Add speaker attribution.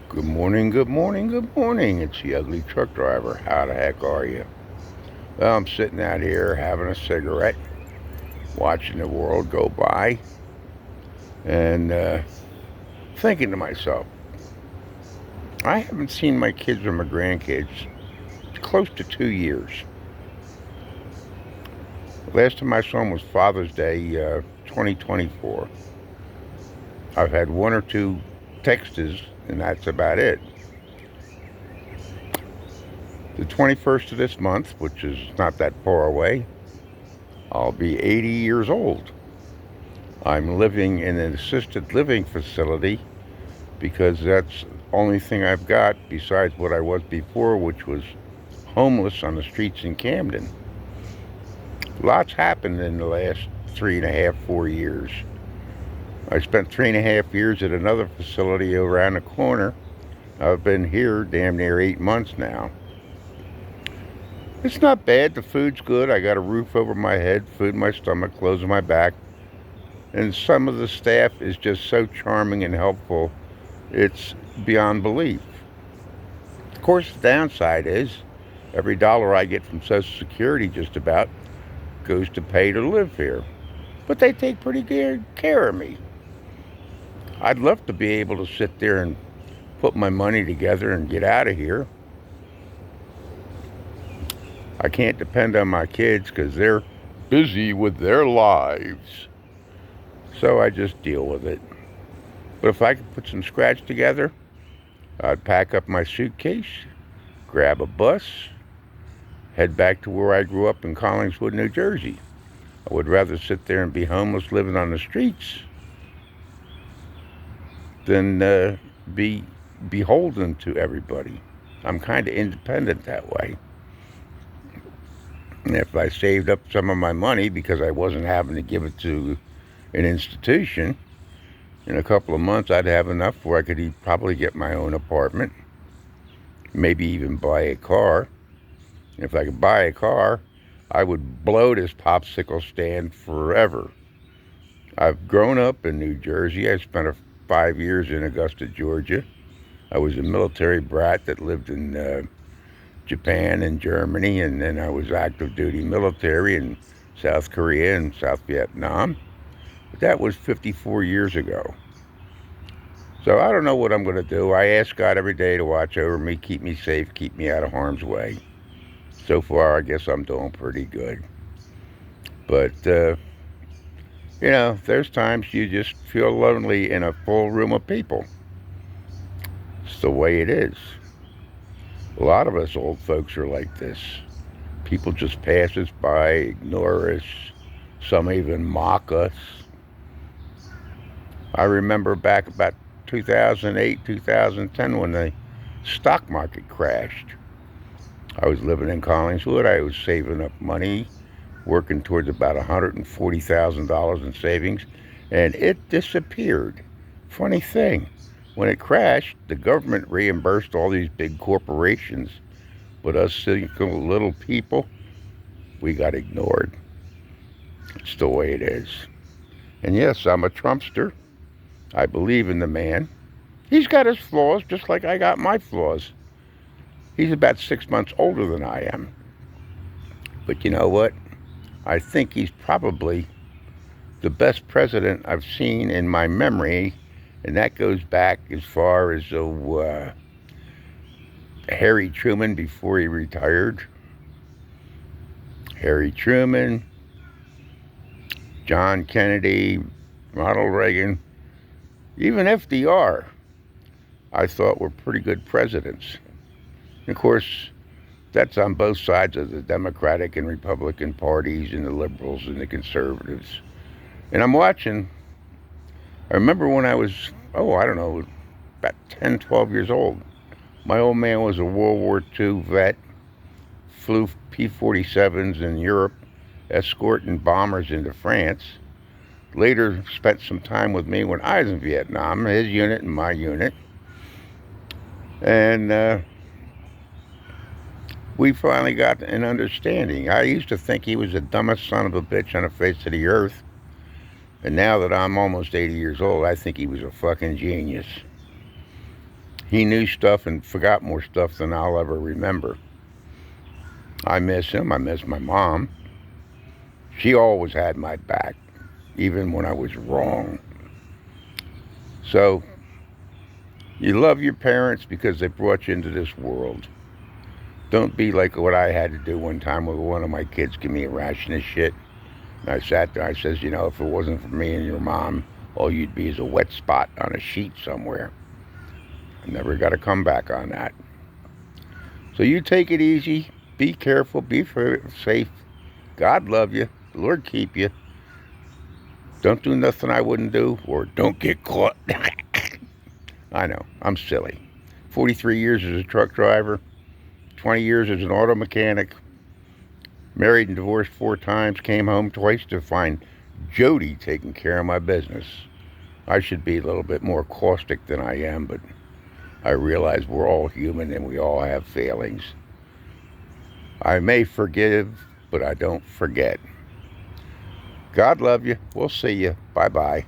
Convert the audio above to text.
Speaker 1: Good morning, good morning, good morning. It's the ugly truck driver. How the heck are you? Well, I'm sitting out here having a cigarette, watching the world go by, and thinking to myself, I haven't seen my kids or my grandkids close to 2 years. Last time I saw them was Father's Day 2024. I've had one or two texts, and that's about it. The 21st of this month, which is not that far away, I'll be 80 years old. I'm living in an assisted living facility because that's the only thing I've got besides what I was before, which was homeless on the streets in Camden. Lots happened in the last 3.5, 4 years. I spent 3.5 years at another facility around the corner. I've been here damn near 8 months now. It's not bad. The food's good. I got a roof over my head, food in my stomach, clothes on my back. And some of the staff is just so charming and helpful, it's beyond belief. Of course, the downside is every dollar I get from Social Security just about goes to pay to live here. But they take pretty good care of me. I'd love to be able to sit there and put my money together and get out of here. I can't depend on my kids because they're busy with their lives. So I just deal with it. But if I could put some scratch together, I'd pack up my suitcase, grab a bus, head back to where I grew up in Collingswood, New Jersey. I would rather sit there and be homeless living on the streets than be beholden to everybody. I'm kind of independent that way. And if I saved up some of my money because I wasn't having to give it to an institution, in a couple of months I'd have enough where I could probably get my own apartment, maybe even buy a car. And if I could buy a car, I would blow this popsicle stand forever. I've grown up in New Jersey. I spent 5 years in Augusta, Georgia. I was a military brat that lived in Japan and Germany, and then I was active duty military in South Korea and South Vietnam. But that was 54 years ago. So I don't know what I'm going to do. I ask God every day to watch over me, keep me safe, keep me out of harm's way. So far, I guess I'm doing pretty good. But, there's times you just feel lonely in a full room of people. It's the way it is. A lot of us old folks are like this. People just pass us by, ignore us, some even mock us. I remember back about 2008, 2010 when the stock market crashed. I was living in Collingswood. I was saving up money, working towards about $140,000 in savings, and it disappeared. Funny thing, when it crashed, the government reimbursed all these big corporations, but us single little people, we got ignored. It's the way it is. And yes, I'm a Trumpster. I believe in the man. He's got his flaws just like I got my flaws. He's about 6 months older than I am. But you know what? I think he's probably the best president I've seen in my memory, and that goes back as far as Harry Truman before he retired. Harry Truman, John Kennedy, Ronald Reagan, even FDR, I thought were pretty good presidents. And of course, that's on both sides of the Democratic and Republican parties and the liberals and the conservatives. And I remember when I was, I don't know, about 10, 12 years old. My old man was a World War II vet, flew P-47s in Europe, escorting bombers into France. Later spent some time with me when I was in Vietnam, his unit and my unit. And we finally got an understanding. I used to think he was the dumbest son of a bitch on the face of the earth. And now that I'm almost 80 years old, I think he was a fucking genius. He knew stuff and forgot more stuff than I'll ever remember. I miss him. I miss my mom. She always had my back, even when I was wrong. So, you love your parents because they brought you into this world. Don't be like what I had to do one time with one of my kids give me a ration of shit. And I sat there, I says, you know, if it wasn't for me and your mom, all you'd be is a wet spot on a sheet somewhere. I never got a comeback on that. So you take it easy, be careful, be safe. God love you, the Lord keep you. Don't do nothing I wouldn't do, or don't get caught. I know, I'm silly. 43 years as a truck driver, 20 years as an auto mechanic, married and divorced 4 times, came home twice to find Jody taking care of my business. I should be a little bit more caustic than I am, but I realize we're all human and we all have failings. I may forgive, but I don't forget. God love you. We'll see you. Bye-bye.